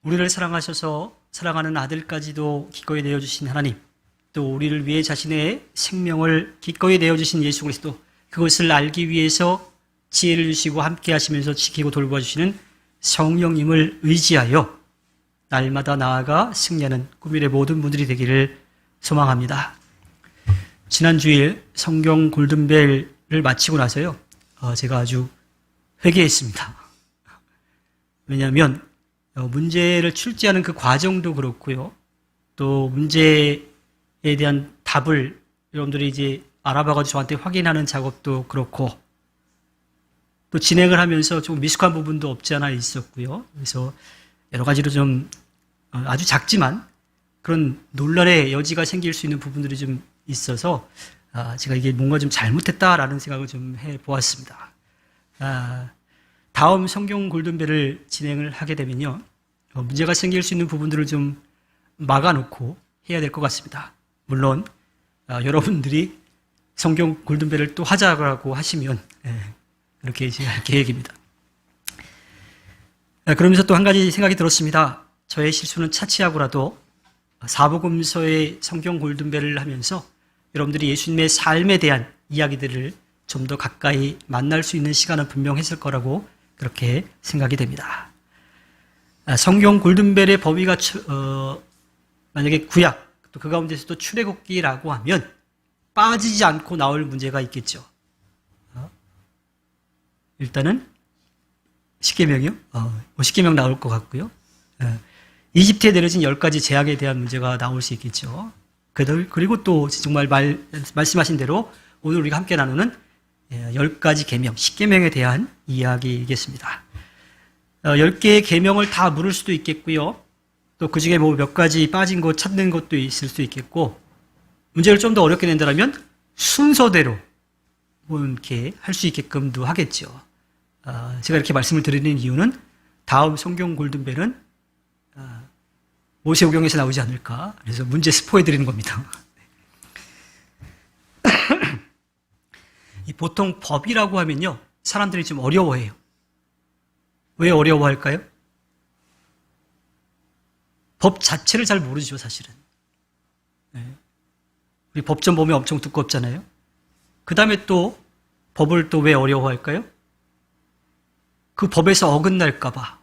우리를 사랑하셔서 사랑하는 아들까지도 기꺼이 내어주신 하나님, 또 우리를 위해 자신의 생명을 기꺼이 내어주신 예수 그리스도, 그것을 알기 위해서 지혜를 주시고 함께 하시면서 지키고 돌봐주시는 성령님을 의지하여 날마다 나아가 승리하는 꿈일의 모든 분들이 되기를 소망합니다. 지난 주일 성경 골든벨을 마치고 나서요, 제가 아주 회개했습니다. 왜냐하면 문제를 출제하는 그 과정도 그렇고요, 또 문제에 대한 답을 여러분들이 이제 알아봐가지고 저한테 확인하는 작업도 그렇고, 또 진행을 하면서 좀 미숙한 부분도 없지 않아 있었고요. 그래서 여러 가지로 좀 아주 작지만 그런 논란의 여지가 생길 수 있는 부분들이 좀 있어서 제가 이게 뭔가 좀 잘못했다라는 생각을 좀 해보았습니다. 다음 성경 골든벨을 진행을 하게 되면요, 문제가 생길 수 있는 부분들을 좀 막아놓고 해야 될 것 같습니다. 물론 여러분들이 성경 골든벨을 또 하자고 하시면 그렇게 이제 할 계획입니다. 그러면서 또 한 가지 생각이 들었습니다. 저의 실수는 차치하고라도 사복음서의 성경 골든벨을 하면서 여러분들이 예수님의 삶에 대한 이야기들을 좀 더 가까이 만날 수 있는 시간은 분명했을 거라고 그렇게 생각이 됩니다. 성경 골든벨의 범위가 만약에 구약, 또 그 가운데서도 출애굽기라고 하면 빠지지 않고 나올 문제가 있겠죠. 일단은 십계명이요. 10계명 나올 것 같고요. 이집트에 내려진 10가지 재앙에 대한 문제가 나올 수 있겠죠. 그리고 또 정말 말씀하신 대로 오늘 우리가 함께 나누는 10가지 계명, 10계명에 대한 이야기이겠습니다. 10개의 계명을 다 물을 수도 있겠고요. 또 그 중에 뭐 몇 가지 빠진 것 찾는 것도 있을 수 있겠고, 문제를 좀 더 어렵게 낸다면 순서대로 뭐 이렇게 할 수 있게끔도 하겠죠. 제가 이렇게 말씀을 드리는 이유는 다음 성경 골든벨은 모세오경에서 나오지 않을까, 그래서 문제 스포해 드리는 겁니다. 보통 법이라고 하면요, 사람들이 좀 어려워해요. 왜 어려워할까요? 법 자체를 잘 모르죠, 사실은. 우리 법전 보면 엄청 두껍잖아요. 그 다음에 또 법을 또 왜 어려워할까요? 그 법에서 어긋날까봐.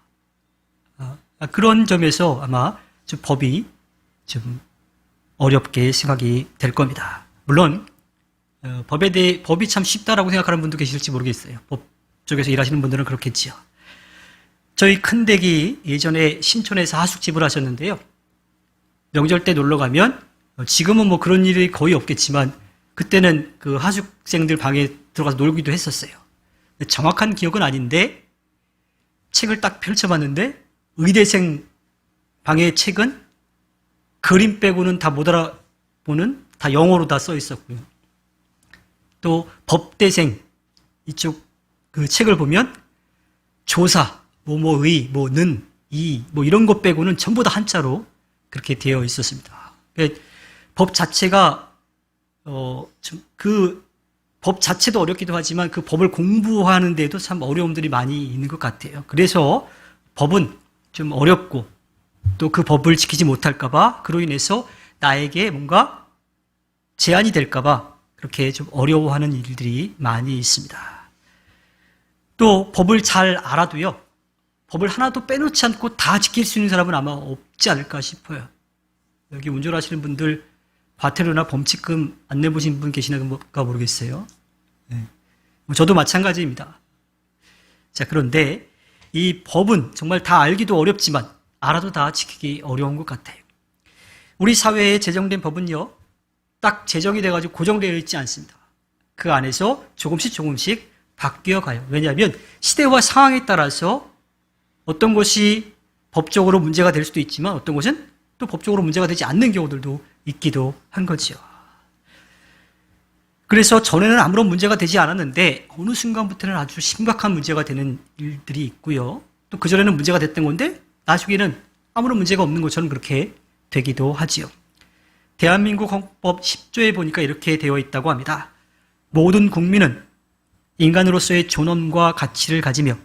그런 점에서 아마 좀 법이 좀 어렵게 생각이 될 겁니다. 물론 법이 참 쉽다라고 생각하는 분도 계실지 모르겠어요. 법 쪽에서 일하시는 분들은 그렇겠지요. 저희 큰댁이 예전에 신촌에서 하숙집을 하셨는데요, 명절 때 놀러 가면, 지금은 뭐 그런 일이 거의 없겠지만 그때는 그 하숙생들 방에 들어가서 놀기도 했었어요. 정확한 기억은 아닌데 책을 딱 펼쳐봤는데 의대생 방의 책은 그림 빼고는 다 못 알아보는, 다 영어로 다 써 있었고요. 또 법대생 이쪽 그 책을 보면 조사, 뭐뭐의, 뭐는, 이, 뭐 이런 것 빼고는 전부 다 한자로 그렇게 되어 있었습니다. 법 자체가 그 법 자체도 어렵기도 하지만 그 법을 공부하는 데도 참 어려움들이 많이 있는 것 같아요. 그래서 법은 좀 어렵고, 또 그 법을 지키지 못할까봐, 그로 인해서 나에게 뭔가 제한이 될까봐 그렇게 좀 어려워하는 일들이 많이 있습니다. 또 법을 잘 알아도요, 법을 하나도 빼놓지 않고 다 지킬 수 있는 사람은 아마 없지 않을까 싶어요. 여기 운전하시는 분들 과태료나 범칙금 안 내보신 분 계시는가 모르겠어요. 저도 마찬가지입니다. 자, 그런데 이 법은 정말 다 알기도 어렵지만 알아도 다 지키기 어려운 것 같아요. 우리 사회에 제정된 법은요, 딱 제정이 돼가지고 고정되어 있지 않습니다. 그 안에서 조금씩 바뀌어가요. 왜냐하면 시대와 상황에 따라서 어떤 것이 법적으로 문제가 될 수도 있지만 어떤 것은 또 법적으로 문제가 되지 않는 경우들도 있기도 한 거죠. 그래서 전에는 아무런 문제가 되지 않았는데 어느 순간부터는 아주 심각한 문제가 되는 일들이 있고요. 또 그전에는 문제가 됐던 건데 나중에는 아무런 문제가 없는 것처럼 그렇게 되기도 하지요. 대한민국 헌법 10조에 보니까 이렇게 되어 있다고 합니다. 모든 국민은 인간으로서의 존엄과 가치를 가지며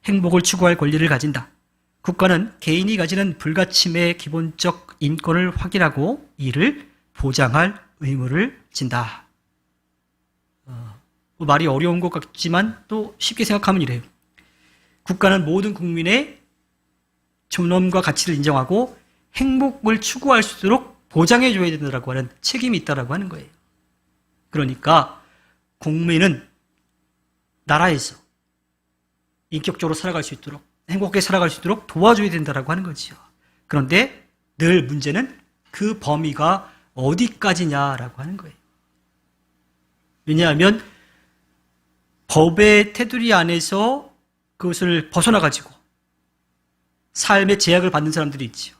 행복을 추구할 권리를 가진다. 국가는 개인이 가지는 불가침의 기본적 인권을 확인하고 이를 보장할 의무를 진다. 말이 어려운 것 같지만 또 쉽게 생각하면 이래요. 국가는 모든 국민의 존엄과 가치를 인정하고 행복을 추구할 수 있도록 보장해 줘야 된다고 하는 책임이 있다고 하는 거예요. 그러니까 국민은 나라에서 인격적으로 살아갈 수 있도록 행복하게 살아갈 수 있도록 도와줘야 된다고 하는 거죠. 그런데 늘 문제는 그 범위가 어디까지냐라고 하는 거예요. 왜냐하면 법의 테두리 안에서 그것을 벗어나가지고 삶의 제약을 받는 사람들이 있죠.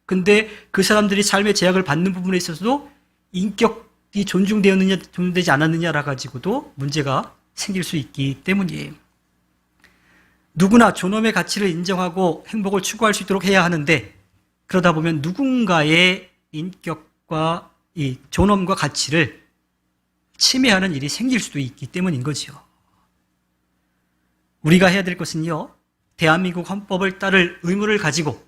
근데 그 사람들이 삶의 제약을 받는 부분에 있어서도 인격이 존중되었느냐, 존중되지 않았느냐라 가지고도 문제가 생길 수 있기 때문이에요. 누구나 존엄의 가치를 인정하고 행복을 추구할 수 있도록 해야 하는데 그러다 보면 누군가의 인격과 이 존엄과 가치를 침해하는 일이 생길 수도 있기 때문인 거죠. 우리가 해야 될 것은요, 대한민국 헌법을 따를 의무를 가지고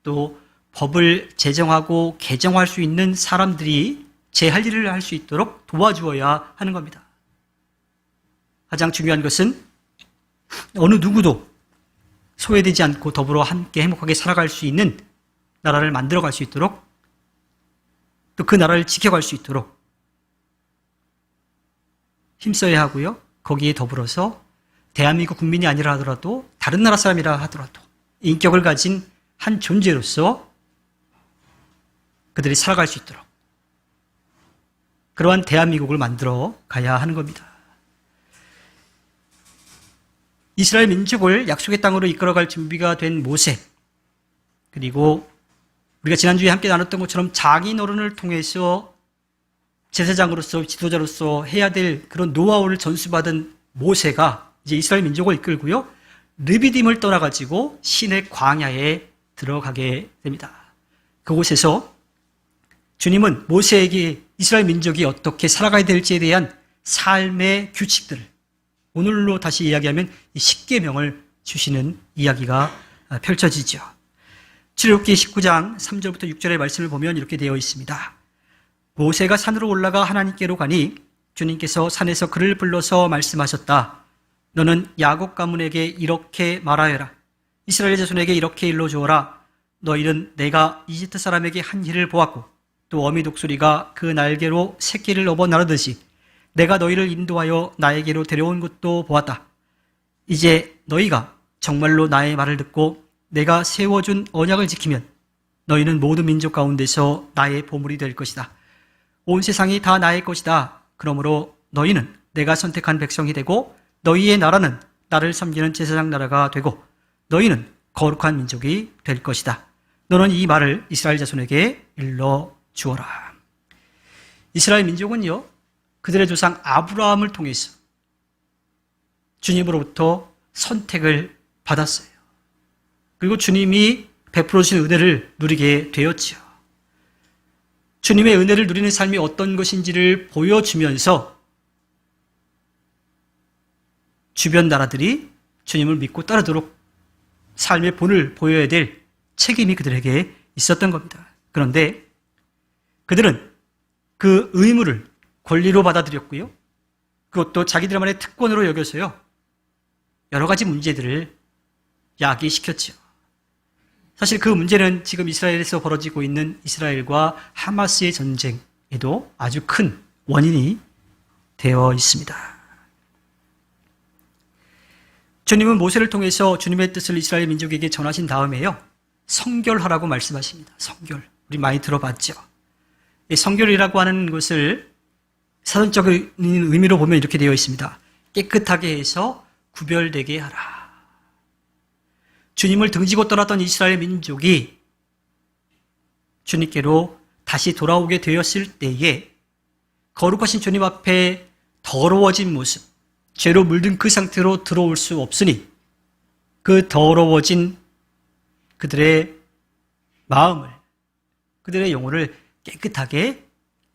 또 법을 제정하고 개정할 수 있는 사람들이 제 할 일을 할 수 있도록 도와주어야 하는 겁니다. 가장 중요한 것은 어느 누구도 소외되지 않고 더불어 함께 행복하게 살아갈 수 있는 나라를 만들어갈 수 있도록 또 그 나라를 지켜갈 수 있도록 힘써야 하고요. 거기에 더불어서 대한민국 국민이 아니라 하더라도 다른 나라 사람이라 하더라도 인격을 가진 한 존재로서 그들이 살아갈 수 있도록 그러한 대한민국을 만들어 가야 하는 겁니다. 이스라엘 민족을 약속의 땅으로 이끌어갈 준비가 된 모세, 그리고 우리가 지난주에 함께 나눴던 것처럼 장인어른을 통해서 제사장으로서 지도자로서 해야 될 그런 노하우를 전수받은 모세가 이제 이스라엘 민족을 이끌고요, 르비딤을 떠나가지고 신의 광야에 들어가게 됩니다. 그곳에서 주님은 모세에게 이스라엘 민족이 어떻게 살아가야 될지에 대한 삶의 규칙들을, 오늘로 다시 이야기하면 이 십계명을 주시는 이야기가 펼쳐지죠. 출애굽기 19장 3절부터 6절의 말씀을 보면 이렇게 되어 있습니다. 모세가 산으로 올라가 하나님께로 가니 주님께서 산에서 그를 불러서 말씀하셨다. 너는 야곱 가문에게 이렇게 말하여라. 이스라엘 자손에게 이렇게 일러 주어라. 너희는 내가 이집트 사람에게 한 일을 보았고 또 어미 독수리가 그 날개로 새끼를 업어 나르듯이 내가 너희를 인도하여 나에게로 데려온 것도 보았다. 이제 너희가 정말로 나의 말을 듣고 내가 세워준 언약을 지키면 너희는 모든 민족 가운데서 나의 보물이 될 것이다. 온 세상이 다 나의 것이다. 그러므로 너희는 내가 선택한 백성이 되고 너희의 나라는 나를 섬기는 제사장 나라가 되고 너희는 거룩한 민족이 될 것이다. 너는 이 말을 이스라엘 자손에게 일러 주어라. 이스라엘 민족은요, 그들의 조상 아브라함을 통해서 주님으로부터 선택을 받았어요. 그리고 주님이 베풀어 주신 은혜를 누리게 되었죠. 주님의 은혜를 누리는 삶이 어떤 것인지를 보여주면서 주변 나라들이 주님을 믿고 따르도록 삶의 본을 보여야 될 책임이 그들에게 있었던 겁니다. 그런데 그들은 그 의무를 권리로 받아들였고요. 그것도 자기들만의 특권으로 여겨서요, 여러 가지 문제들을 야기시켰죠. 사실 그 문제는 지금 이스라엘에서 벌어지고 있는 이스라엘과 하마스의 전쟁에도 아주 큰 원인이 되어 있습니다. 주님은 모세를 통해서 주님의 뜻을 이스라엘 민족에게 전하신 다음에요, 성결하라고 말씀하십니다. 성결. 우리 많이 들어봤죠. 이 성결이라고 하는 것을 사전적인 의미로 보면 이렇게 되어 있습니다. 깨끗하게 해서 구별되게 하라. 주님을 등지고 떠났던 이스라엘 민족이 주님께로 다시 돌아오게 되었을 때에 거룩하신 주님 앞에 더러워진 모습, 죄로 물든 그 상태로 들어올 수 없으니 그 더러워진 그들의 마음을, 그들의 영혼을 깨끗하게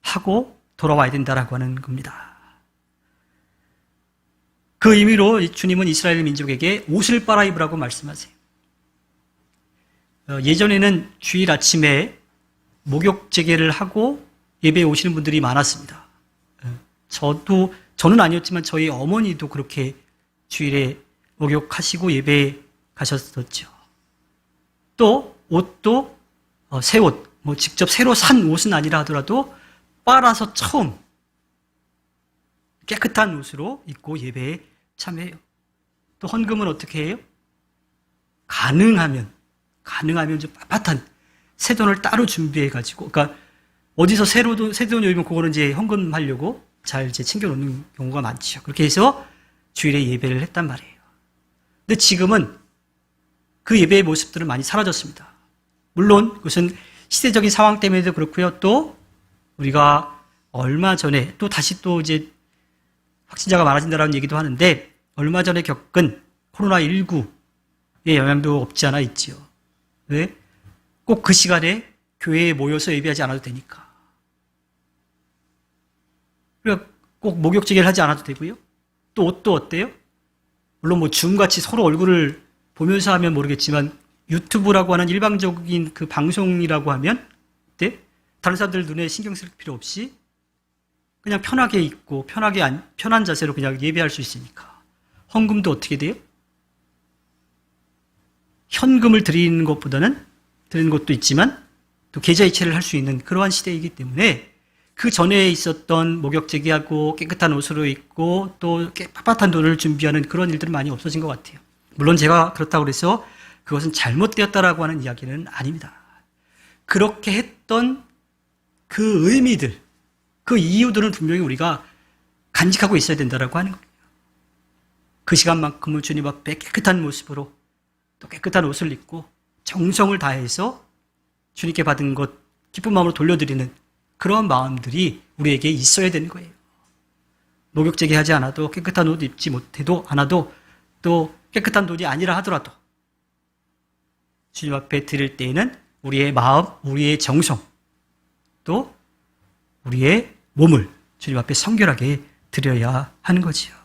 하고 돌아와야 된다라고 하는 겁니다. 그 의미로 주님은 이스라엘 민족에게 옷을 빨아입으라고 말씀하세요. 예전에는 주일 아침에 목욕 재개를 하고 예배에 오시는 분들이 많았습니다. 저는 아니었지만 저희 어머니도 그렇게 주일에 목욕하시고 예배에 가셨었죠. 또 옷도 새 옷, 직접 새로 산 옷은 아니라 하더라도 빨아서 처음 깨끗한 옷으로 입고 예배에 참여해요. 또 헌금은 어떻게 해요? 가능하면 좀 빳빳한 새 돈을 따로 준비해가지고, 그러니까 어디서 새 돈 요이면 그거는 이제 헌금하려고 잘 이제 챙겨놓는 경우가 많죠. 그렇게 해서 주일에 예배를 했단 말이에요. 근데 지금은 그 예배의 모습들은 많이 사라졌습니다. 물론 그것은 시대적인 상황 때문에도 그렇고요. 또 우리가 얼마 전에 또 다시 또 이제 확진자가 많아진다는 얘기도 하는데, 얼마 전에 겪은 코로나19의 영향도 없지 않아 있지요. 왜? 꼭 그 시간에 교회에 모여서 예배하지 않아도 되니까. 그러니까 꼭 목욕제개를 하지 않아도 되고요. 또 옷도 어때요? 물론 줌같이 서로 얼굴을 보면서 하면 모르겠지만, 유튜브라고 하는 일방적인 그 방송이라고 하면, 네? 다른 사람들 눈에 신경 쓸 필요 없이 그냥 편하게 입고 편한 자세로 그냥 예배할 수 있으니까. 헌금도 어떻게 돼요? 현금을 드리는 것보다는 드리는 것도 있지만 또 계좌이체를 할 수 있는 그러한 시대이기 때문에, 그 전에 있었던 목욕제기하고 깨끗한 옷으로 입고 또 빳빳한 돈을 준비하는 그런 일들은 많이 없어진 것 같아요. 물론 제가 그렇다고 해서 그것은 잘못되었다라고 하는 이야기는 아닙니다. 그렇게 했던 그 의미들, 그 이유들은 분명히 우리가 간직하고 있어야 된다라고 하는 거예요. 그 시간만큼은 주님 앞에 깨끗한 모습으로 또 깨끗한 옷을 입고 정성을 다해서 주님께 받은 것 기쁜 마음으로 돌려드리는 그런 마음들이 우리에게 있어야 되는 거예요. 목욕제기 하지 않아도, 깨끗한 옷 입지 못해도 않아도, 또 깨끗한 돈이 아니라 하더라도 주님 앞에 드릴 때에는 우리의 마음, 우리의 정성, 또 우리의 몸을 주님 앞에 성결하게 드려야 하는 거지요.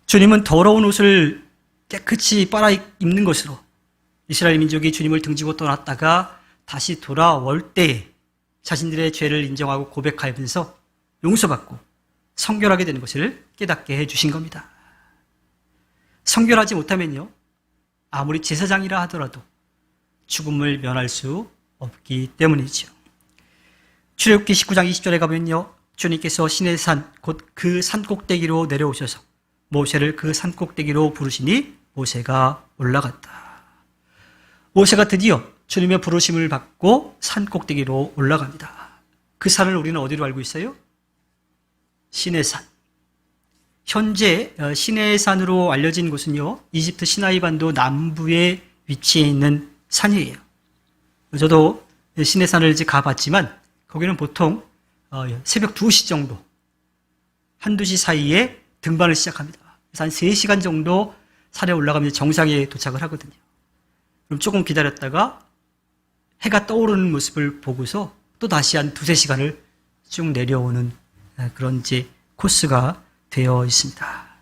주님은 더러운 옷을 깨끗이 빨아 입는 것으로 이스라엘 민족이 주님을 등지고 떠났다가 다시 돌아올 때에 자신들의 죄를 인정하고 고백하면서 용서받고 성결하게 되는 것을 깨닫게 해주신 겁니다. 성결하지 못하면요, 아무리 제사장이라 하더라도 죽음을 면할 수 없기 때문이죠. 출애굽기 19장 20절에 가면요, 주님께서 시내 산, 곧 그 산꼭대기로 내려오셔서 모세를 그 산꼭대기로 부르시니 모세가 올라갔다. 모세가 드디어 주님의 부르심을 받고 산꼭대기로 올라갑니다. 그 산을 우리는 어디로 알고 있어요? 시내산. 현재 시내산으로 알려진 곳은요, 이집트 시나이반도 남부에 위치해 있는 산이에요. 저도 시내산을 이제 가봤지만 거기는 보통 새벽 2시 정도, 한두 시 사이에 등반을 시작합니다. 그래서 한 3시간 정도 산에 올라가면 정상에 도착을 하거든요. 그럼 조금 기다렸다가 해가 떠오르는 모습을 보고서 또 다시 한 2-3시간을 쭉 내려오는 그런 이제 코스가 되어 있습니다.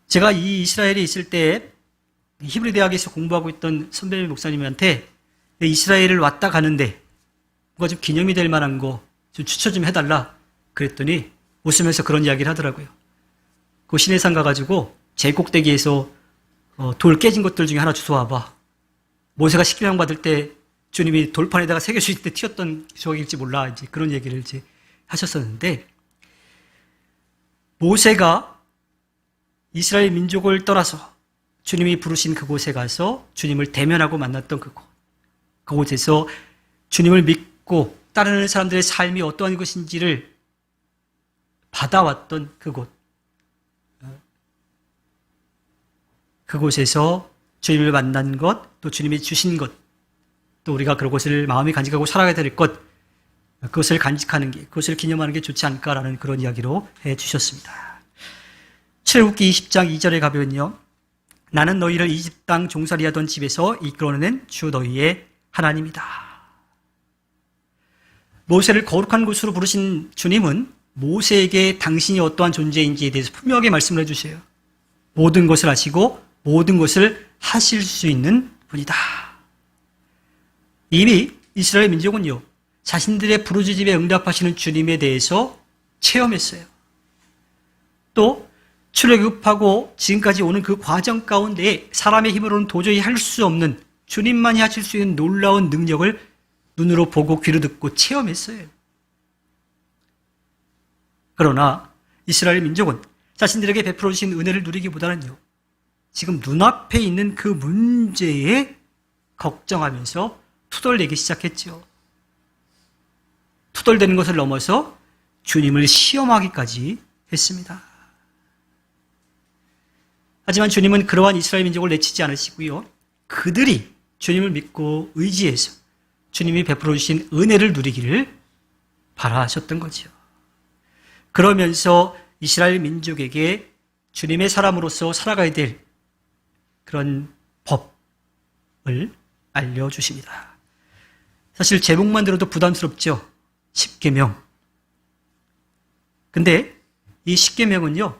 제가 이 이스라엘에 있을 때 히브리 대학에서 공부하고 있던 선배 목사님한테 이스라엘을 왔다 가는데 뭔가 좀 기념이 될 만한 거 좀 추천 좀 해달라 그랬더니 웃으면서 그런 이야기를 하더라고요. 그 시내산 가가지고 제일 꼭대기에서 돌 깨진 것들 중에 하나 주워와봐. 모세가 십계명 받을 때 주님이 돌판에다가 새겨주실 때 튀었던 조각일지 몰라, 이제 그런 얘기를 이제 하셨었는데, 모세가 이스라엘 민족을 떠나서 주님이 부르신 그곳에 가서 주님을 대면하고 만났던 그곳에서 주님을 믿고 따르는 사람들의 삶이 어떠한 것인지를 받아왔던 그곳에서 주님을 만난 것, 또 주님이 주신 것, 또 우리가 그것을 마음에 간직하고 살아가야 될 것, 그것을 간직하는 게, 그것을 기념하는 게 좋지 않을까라는 그런 이야기로 해주셨습니다. 출애굽기 20장 2절에 가면요, 나는 너희를 이집 땅 종살이 하던 집에서 이끌어내는 주 너희의 하나님이다. 모세를 거룩한 곳으로 부르신 주님은 모세에게 당신이 어떠한 존재인지에 대해서 분명하게 말씀을 해주세요. 모든 것을 아시고 모든 것을 하실 수 있는 분이다. 이미 이스라엘 민족은요, 자신들의 부르짖음에 응답하시는 주님에 대해서 체험했어요. 또 출애굽하고 지금까지 오는 그 과정 가운데 사람의 힘으로는 도저히 할 수 없는 주님만이 하실 수 있는 놀라운 능력을 눈으로 보고 귀로 듣고 체험했어요. 그러나 이스라엘 민족은 자신들에게 베풀어 주신 은혜를 누리기보다는요, 지금 눈앞에 있는 그 문제에 걱정하면서 투덜대기 시작했죠. 투덜대는 것을 넘어서 주님을 시험하기까지 했습니다. 하지만 주님은 그러한 이스라엘 민족을 내치지 않으시고요, 그들이 주님을 믿고 의지해서 주님이 베풀어 주신 은혜를 누리기를 바라셨던 거죠. 그러면서 이스라엘 민족에게 주님의 사람으로서 살아가야 될 그런 법을 알려주십니다. 사실 제목만 들어도 부담스럽죠. 십계명. 근데 이 십계명은요,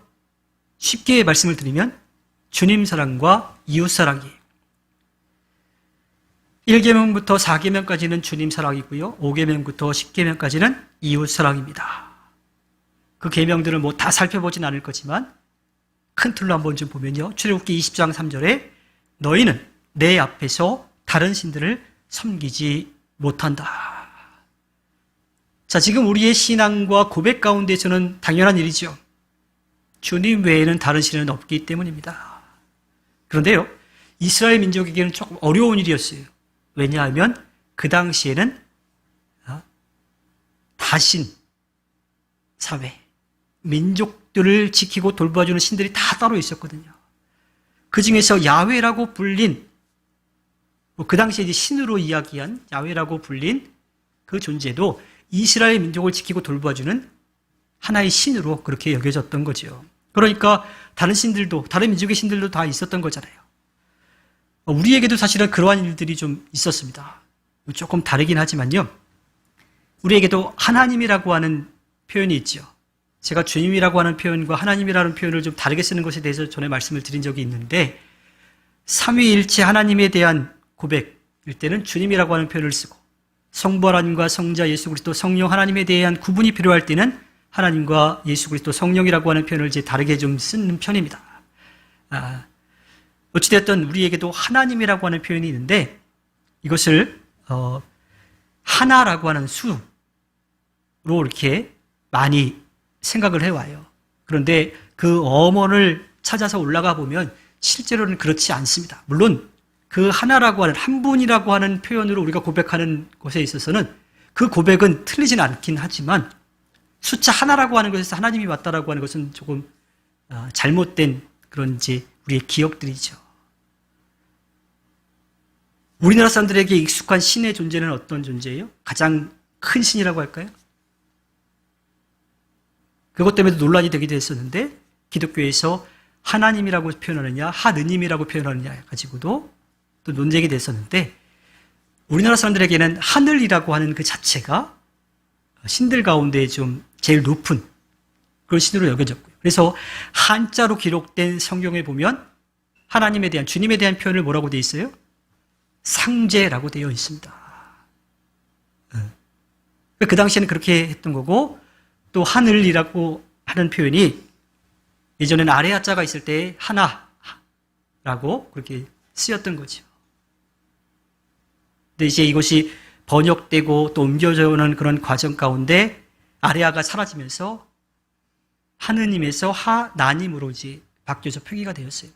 쉽게 말씀을 드리면 주님 사랑과 이웃 사랑이에요. 1계명부터 4계명까지는 주님 사랑이고요, 5계명부터 10계명까지는 이웃 사랑입니다. 그 계명들을 뭐 다 살펴보진 않을 거지만 큰 틀로 한번 좀 보면요, 출애굽기 20장 3절에 너희는 내 앞에서 다른 신들을 섬기지 못한다. 자, 지금 우리의 신앙과 고백 가운데서는 당연한 일이죠. 주님 외에는 다른 신은 없기 때문입니다. 그런데요, 이스라엘 민족에게는 조금 어려운 일이었어요. 왜냐하면 그 당시에는 다신 사회, 민족들을 지키고 돌봐주는 신들이 다 따로 있었거든요. 그 중에서 야훼라고 불린, 그 당시에 이제 신으로 이야기한 야훼라고 불린 그 존재도 이스라엘 민족을 지키고 돌봐주는 하나의 신으로 그렇게 여겨졌던 거죠. 그러니까 다른 신들도, 다른 민족의 신들도 다 있었던 거잖아요. 우리에게도 사실은 그러한 일들이 좀 있었습니다. 조금 다르긴 하지만요, 우리에게도 하나님이라고 하는 표현이 있죠. 제가 주님이라고 하는 표현과 하나님이라는 표현을 좀 다르게 쓰는 것에 대해서 전에 말씀을 드린 적이 있는데, 삼위일체 하나님에 대한 고백일 때는 주님이라고 하는 표현을 쓰고, 성부 하나님과 성자 예수 그리스도 성령 하나님에 대한 구분이 필요할 때는 하나님과 예수 그리스도 성령이라고 하는 표현을 이제 다르게 좀 쓰는 편입니다. 어찌됐든 우리에게도 하나님이라고 하는 표현이 있는데, 이것을 하나라고 하는 수로 이렇게 많이 생각을 해와요. 그런데 그 어원을 찾아서 올라가 보면 실제로는 그렇지 않습니다. 물론 그 하나라고 하는, 한 분이라고 하는 표현으로 우리가 고백하는 것에 있어서는 그 고백은 틀리진 않긴 하지만, 숫자 하나라고 하는 것에서 하나님이 왔다라고 하는 것은 조금 잘못된 그런 이제 우리의 기억들이죠. 우리나라 사람들에게 익숙한 신의 존재는 어떤 존재예요? 가장 큰 신이라고 할까요? 그것 때문에도 논란이 되기도 했었는데, 기독교에서 하나님이라고 표현하느냐, 하느님이라고 표현하느냐 가지고도 또 논쟁이 됐었는데, 우리나라 사람들에게는 하늘이라고 하는 그 자체가 신들 가운데 좀 제일 높은 그런 신으로 여겨졌고요. 그래서 한자로 기록된 성경에 보면 하나님에 대한, 주님에 대한 표현을 뭐라고 되어 있어요? 상제라고 되어 있습니다. 그 당시에는 그렇게 했던 거고, 또 하늘이라고 하는 표현이 예전에는 아래 하자가 있을 때 하나라고 그렇게 쓰였던 거죠. 근데 이제 이것이 번역되고 또 옮겨져 오는 그런 과정 가운데 아레아가 사라지면서 하느님에서 하나님으로 이제 바뀌어서 표기가 되었어요.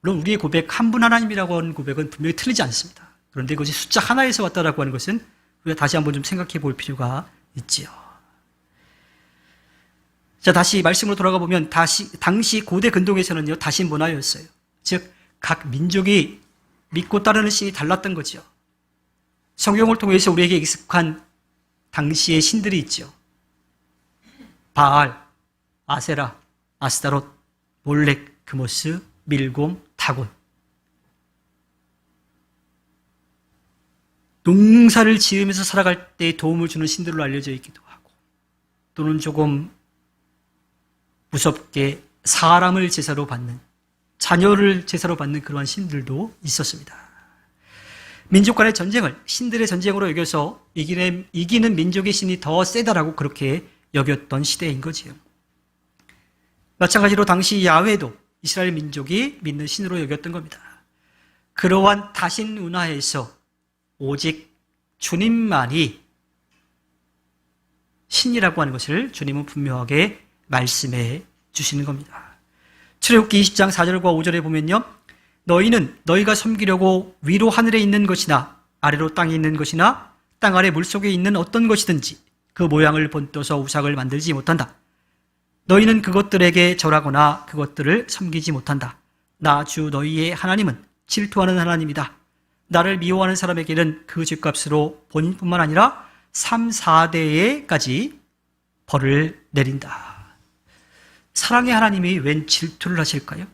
물론 우리의 고백, 한 분 하나님이라고 하는 고백은 분명히 틀리지 않습니다. 그런데 그것이 숫자 하나에서 왔다라고 하는 것은 우리가 다시 한번 좀 생각해 볼 필요가 있지요. 자, 다시 말씀으로 돌아가 보면 당시 고대 근동에서는요, 다신 문화였어요. 즉, 각 민족이 믿고 따르는 신이 달랐던 거죠. 성경을 통해서 우리에게 익숙한 당시의 신들이 있죠. 바알, 아세라, 아스타롯, 몰렉, 그모스, 밀곰, 다곤. 농사를 지으면서 살아갈 때 도움을 주는 신들로 알려져 있기도 하고, 또는 조금 무섭게 사람을 제사로 받는 자녀를 제사로 받는 그러한 신들도 있었습니다. 민족 간의 전쟁을 신들의 전쟁으로 여겨서 이기는 민족의 신이 더 세다라고 그렇게 여겼던 시대인 거지요. 마찬가지로 당시 야훼도 이스라엘 민족이 믿는 신으로 여겼던 겁니다. 그러한 다신 문화에서 오직 주님만이 신이라고 하는 것을 주님은 분명하게 말씀해 주시는 겁니다. 출애굽기 20장 4절과 5절에 보면요. 너희는 너희가 섬기려고 위로 하늘에 있는 것이나 아래로 땅에 있는 것이나 땅 아래 물속에 있는 어떤 것이든지 그 모양을 본떠서 우상을 만들지 못한다. 너희는 그것들에게 절하거나 그것들을 섬기지 못한다. 나 주 너희의 하나님은 질투하는 하나님이다. 나를 미워하는 사람에게는 그 죗값으로 본인뿐만 아니라 3, 4대에까지 벌을 내린다. 사랑의 하나님이 웬 질투를 하실까요?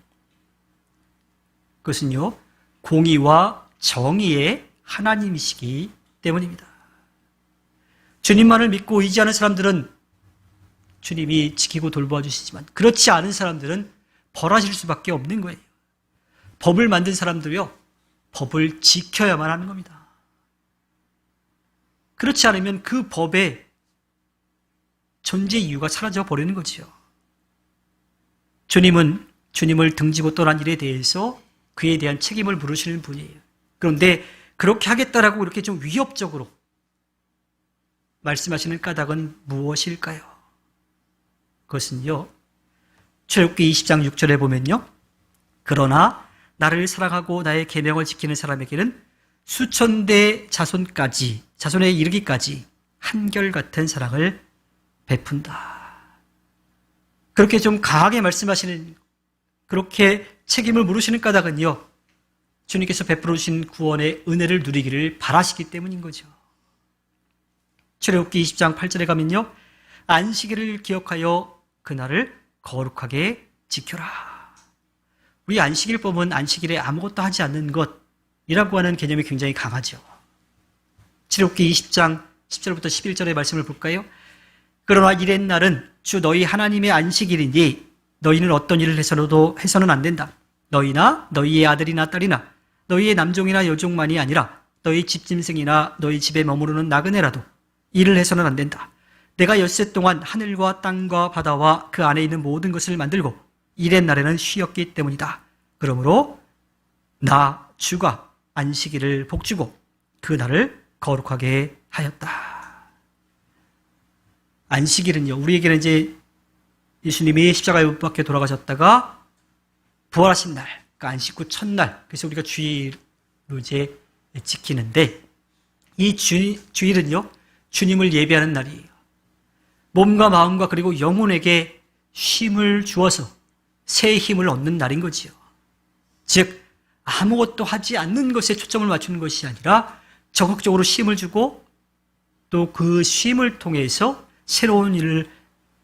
그것은요, 공의와 정의의 하나님이시기 때문입니다. 주님만을 믿고 의지하는 사람들은 주님이 지키고 돌보아 주시지만 그렇지 않은 사람들은 벌하실 수밖에 없는 거예요. 법을 만든 사람도요, 법을 지켜야만 하는 겁니다. 그렇지 않으면 그 법의 존재 이유가 사라져 버리는 거지요. 주님은 주님을 등지고 떠난 일에 대해서 그에 대한 책임을 물으시는 분이에요. 그런데 그렇게 하겠다라고 이렇게 좀 위협적으로 말씀하시는 까닭은 무엇일까요? 그것은요, 출애굽기 20장 6절에 보면요. 그러나 나를 사랑하고 나의 계명을 지키는 사람에게는 수천 대 자손에 이르기까지 한결같은 사랑을 베푼다. 그렇게 좀 강하게 말씀하시는, 그렇게 책임을 물으시는 까닭은요, 주님께서 베풀어 주신 구원의 은혜를 누리기를 바라시기 때문인 거죠. 출애굽기 20장 8절에 가면요, 안식일을 기억하여 그날을 거룩하게 지켜라. 우리 안식일법은 안식일에 아무것도 하지 않는 것이라고 하는 개념이 굉장히 강하죠. 출애굽기 20장 10절부터 11절의 말씀을 볼까요? 그러나 이렛날은 주 너희 하나님의 안식일이니 너희는 어떤 일을 해서는 안 된다. 너희나 너희의 아들이나 딸이나 너희의 남종이나 여종만이 아니라 너희 집짐승이나 너희 집에 머무르는 나그네라도 일을 해서는 안 된다. 내가 엿새 동안 하늘과 땅과 바다와 그 안에 있는 모든 것을 만들고 이렛날에는 쉬었기 때문이다. 그러므로 나 주가 안식일을 복주고 그 날을 거룩하게 하였다. 안식일은요, 우리에게는 이제 예수님이 십자가에 못 박혀 돌아가셨다가 부활하신 날, 그러니까 안식 후 첫날, 그래서 우리가 주일로 이제 지키는데, 이 주일은요, 주님을 예배하는 날이에요. 몸과 마음과 그리고 영혼에게 쉼을 주어서 새 힘을 얻는 날인 거지요. 즉, 아무것도 하지 않는 것에 초점을 맞추는 것이 아니라 적극적으로 쉼을 주고 또 그 쉼을 통해서 새로운 일을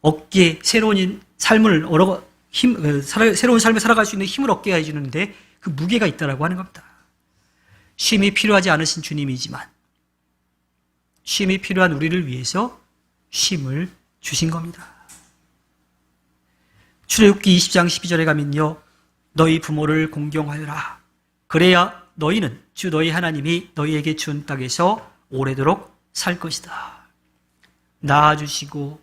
얻게, 새로운 삶을 새로운 삶을 살아갈 수 있는 힘을 얻게 해주는데 그 무게가 있다라고 하는 겁니다. 쉼이 필요하지 않으신 주님이지만 쉼이 필요한 우리를 위해서 쉼을 주신 겁니다. 출애굽기 20장 12절에 가면요, 너희 부모를 공경하여라. 그래야 너희는 주 너희 하나님이 너희에게 준 땅에서 오래도록 살 것이다. 낳아주시고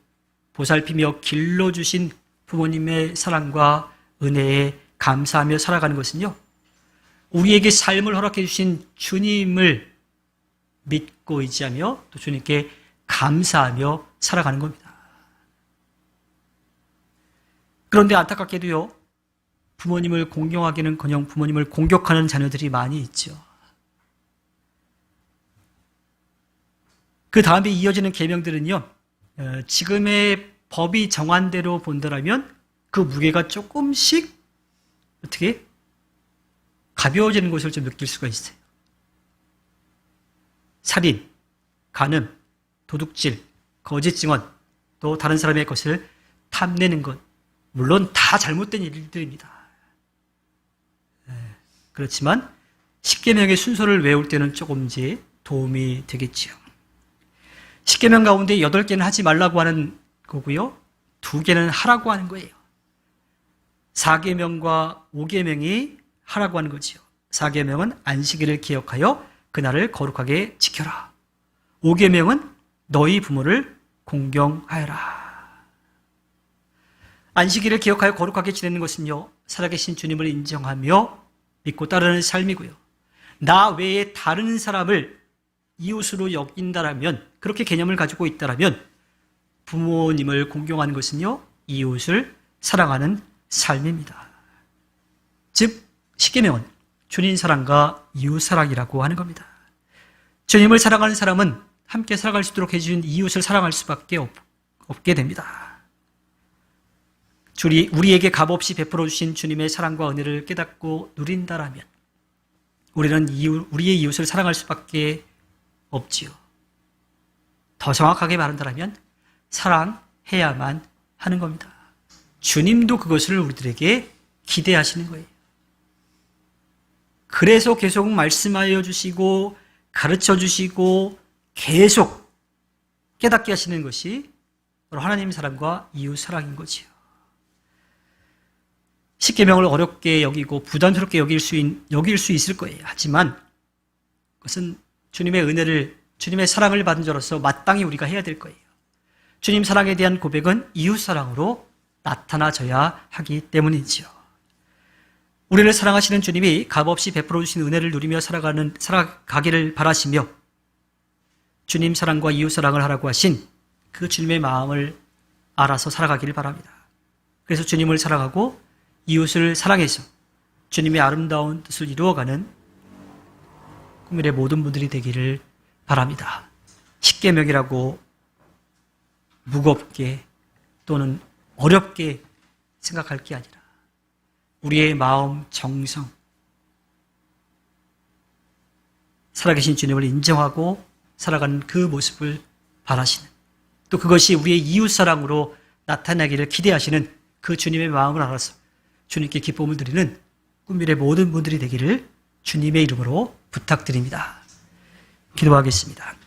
보살피며 길러주신 부모님의 사랑과 은혜에 감사하며 살아가는 것은요, 우리에게 삶을 허락해 주신 주님을 믿고 의지하며 또 주님께 감사하며 살아가는 겁니다. 그런데 안타깝게도요, 부모님을 공경하기는커녕 부모님을 공격하는 자녀들이 많이 있죠. 그 다음에 이어지는 계명들은요, 지금의 법이 정한 대로 본다라면 그 무게가 조금씩 어떻게 가벼워지는 것을 좀 느낄 수가 있어요. 살인, 간음, 도둑질, 거짓 증언, 또 다른 사람의 것을 탐내는 것, 물론 다 잘못된 일들입니다. 그렇지만 십계명의 순서를 외울 때는 조금 이제 도움이 되겠지요. 십계명 가운데 8개는 하지 말라고 하는 거고요, 2개는 하라고 하는 거예요. 4계명과 5계명이 하라고 하는 거지요. 4계명은 안식일을 기억하여 그날을 거룩하게 지켜라. 5계명은 너희 부모를 공경하여라. 안식일을 기억하여 거룩하게 지내는 것은요, 살아계신 주님을 인정하며 믿고 따르는 삶이고요. 나 외에 다른 사람을 이웃으로 여긴다라면, 그렇게 개념을 가지고 있다라면 부모님을 공경하는 것은요, 이웃을 사랑하는 삶입니다. 즉, 십계명은 주님 사랑과 이웃 사랑이라고 하는 겁니다. 주님을 사랑하는 사람은 함께 살아갈 수 있도록 해준 이웃을 사랑할 수밖에 없게 됩니다. 우리에게 값없이 베풀어 주신 주님의 사랑과 은혜를 깨닫고 누린다라면 우리는 우리의 이웃을 사랑할 수밖에 없지요. 더 정확하게 말한다면 사랑해야만 하는 겁니다. 주님도 그것을 우리들에게 기대하시는 거예요. 그래서 계속 말씀하여 주시고 가르쳐 주시고 계속 깨닫게 하시는 것이 바로 하나님 사랑과 이웃 사랑인 거지요. 십계명을 어렵게 여기고 부담스럽게 여길 수 있을 거예요. 하지만 그것은 주님의 은혜를, 주님의 사랑을 받은 자로서 마땅히 우리가 해야 될 거예요. 주님 사랑에 대한 고백은 이웃 사랑으로 나타나져야 하기 때문이지요. 우리를 사랑하시는 주님이 값없이 베풀어 주신 은혜를 누리며 살아가기를 바라시며 주님 사랑과 이웃 사랑을 하라고 하신 그 주님의 마음을 알아서 살아가기를 바랍니다. 그래서 주님을 사랑하고 이웃을 사랑해서 주님의 아름다운 뜻을 이루어가는 꿈일의 모든 분들이 되기를 바랍니다. 십계명이라고 무겁게 또는 어렵게 생각할 게 아니라 우리의 마음, 정성, 살아계신 주님을 인정하고 살아가는 그 모습을 바라시는, 또 그것이 우리의 이웃사랑으로 나타나기를 기대하시는 그 주님의 마음을 알아서 주님께 기쁨을 드리는 꿈밀의 모든 분들이 되기를 주님의 이름으로 부탁드립니다. 기도하겠습니다.